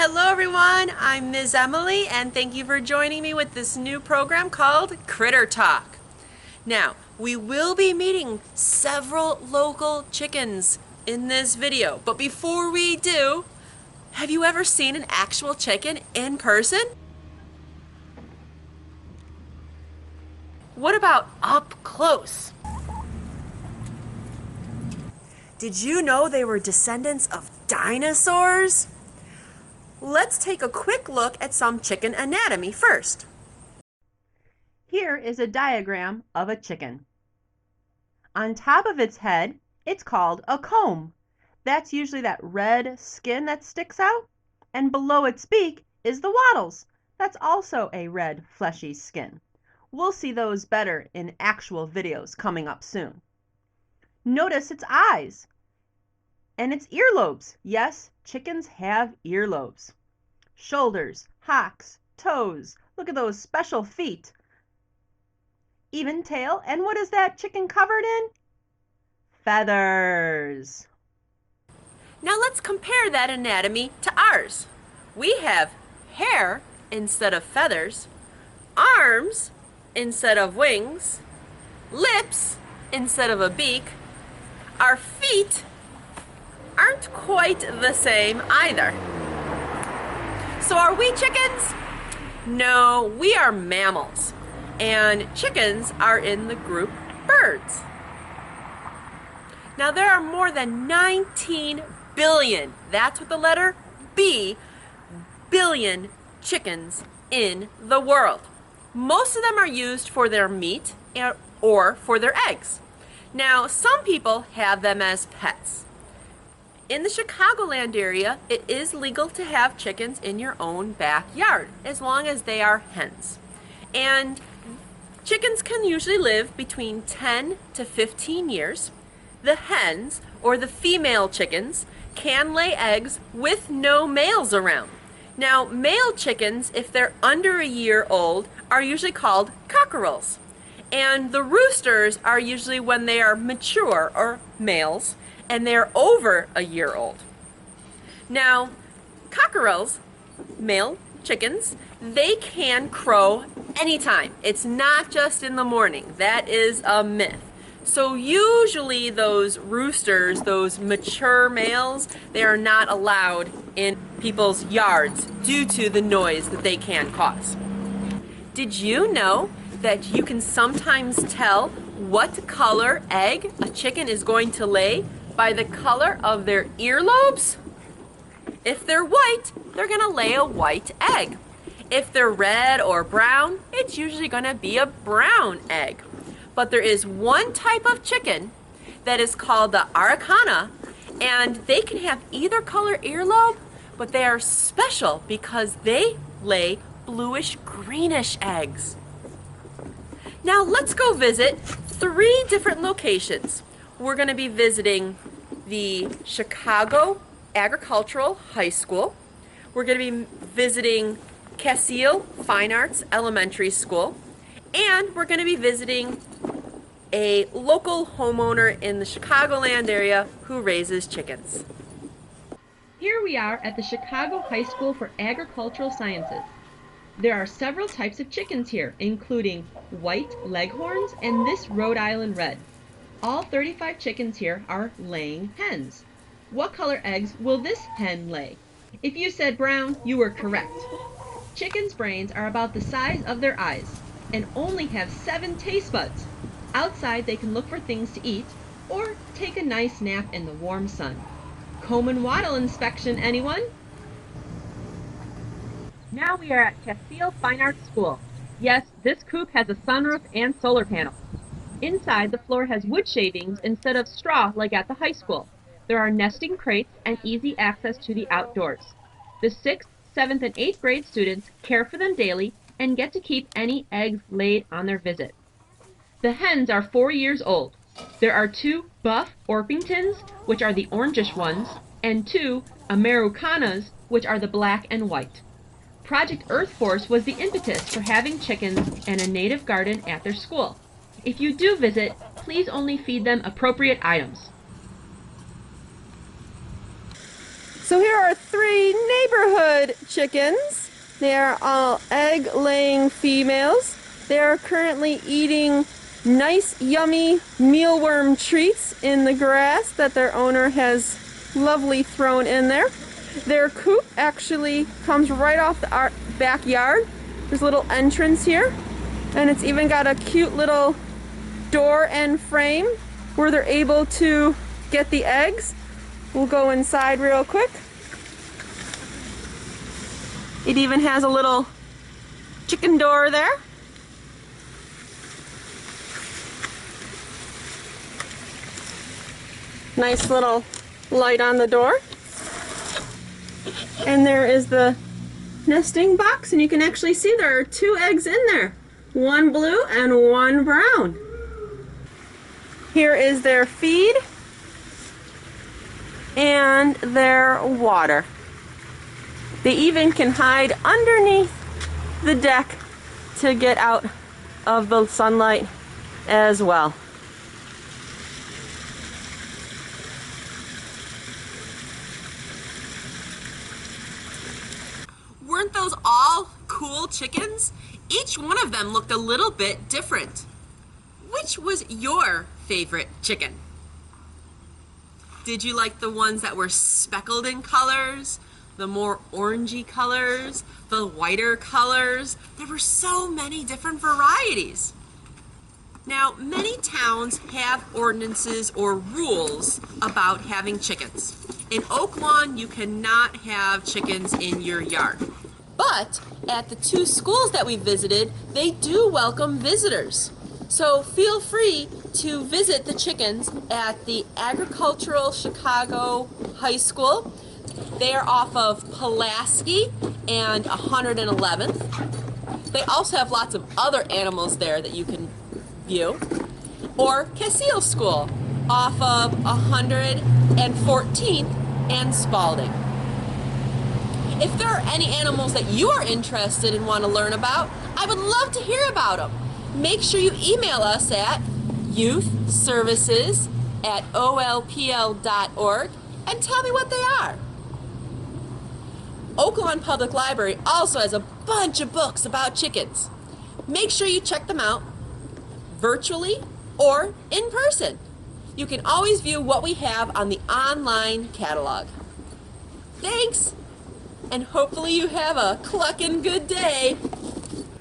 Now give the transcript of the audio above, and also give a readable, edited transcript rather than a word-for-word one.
Hello everyone, I'm Ms. Emily and thank you for joining me with this new program called Critter Talk. Now, we will be meeting several local chickens in this video, but before we do, have you ever seen an actual chicken in person? What about up close? Did you know they were descendants of dinosaurs? Let's take a quick look at some chicken anatomy first. Here is a diagram of a chicken. On top of its head, it's called a comb. That's usually that red skin that sticks out. And below its beak is the wattles. That's also a red, fleshy skin. We'll see those better in actual videos coming up soon. Notice its eyes and its earlobes. Yes, chickens have earlobes. Shoulders, hocks, toes. Look at those special feet. Even tail. And what is that chicken covered in? Feathers. Now let's compare that anatomy to ours. We have hair instead of feathers, arms instead of wings, lips instead of a beak. Our feet aren't quite the same either. So are we chickens? No, we are mammals. And chickens are in the group birds. Now there are more than 19 billion, that's with the letter B, billion chickens in the world. Most of them are used for their meat or for their eggs. Now some people have them as pets. In the Chicagoland area, it is legal to have chickens in your own backyard, as long as they are hens. And chickens can usually live between 10 to 15 years. The hens, or the female chickens, can lay eggs with no males around. Now, male chickens, if they're under a year old, are usually called cockerels. And the roosters are usually when they are mature, or males, and they're over a year old. Now, cockerels, male chickens, they can crow anytime. It's not just in the morning. That is a myth. So usually those roosters, those mature males, they are not allowed in people's yards due to the noise that they can cause. Did you know that you can sometimes tell what color egg a chicken is going to lay by the color of their earlobes? If they're white, they're going to lay a white egg. If they're red or brown, it's usually going to be a brown egg. But there is one type of chicken that is called the Araucana, and they can have either color earlobe, but they are special because they lay bluish greenish eggs. Now let's go visit 3 different locations. We're going to be visiting the Chicago Agricultural High School. We're going to be visiting Casseel Fine Arts Elementary School. And we're going to be visiting a local homeowner in the Chicagoland area who raises chickens. Here we are at the Chicago High School for Agricultural Sciences. There are several types of chickens here, including white leghorns and this Rhode Island red. All 35 chickens here are laying hens. What color eggs will this hen lay? If you said brown, you were correct. Chickens' brains are about the size of their eyes and only have 7 taste buds. Outside, they can look for things to eat or take a nice nap in the warm sun. Comb and wattle inspection, anyone? Now we are at Casseel Fine Arts School. Yes, this coop has a sunroof and solar panels. Inside, the floor has wood shavings instead of straw like at the high school. There are nesting crates and easy access to the outdoors. The 6th, 7th, and 8th grade students care for them daily and get to keep any eggs laid on their visit. The hens are 4 years old. There are 2 buff Orpingtons, which are the orangish ones, and 2 Americanas, which are the black and white. Project Earth Force was the impetus for having chickens and a native garden at their school. If you do visit, please only feed them appropriate items. So here are 3 neighborhood wood chickens. They are all egg-laying females. They are currently eating nice, yummy mealworm treats in the grass that their owner has lovely thrown in there. Their coop actually comes right off the backyard. There's a little entrance here, and it's even got a cute little door and frame where they're able to get the eggs. We'll go inside real quick. It even has a little chicken door there. Nice little light on the door. And there is the nesting box, and you can actually see there are 2 eggs in there. One blue and one brown. Here is their feed and their water. They even can hide underneath the deck to get out of the sunlight as well. Weren't those all cool chickens? Each one of them looked a little bit different. Which was your favorite chicken? Did you like the ones that were speckled in colors? The more orangey colors? The whiter colors? There were so many different varieties. Now, many towns have ordinances or rules about having chickens. In Oak Lawn, you cannot have chickens in your yard. But at the 2 schools that we visited, they do welcome visitors. So feel free to visit the chickens at the Agricultural Chicago High School. They are off of Pulaski and 111th. They also have lots of other animals there that you can view. Or Cecile School off of 114th and Spalding. If there are any animals that you are interested and want to learn about, I would love to hear about them. Make sure you email us at youthservices@olpl.org and tell me what they are. Oak Lawn Public Library also has a bunch of books about chickens. Make sure you check them out virtually or in person. You can always view what we have on the online catalog. Thanks, and hopefully you have a clucking good day.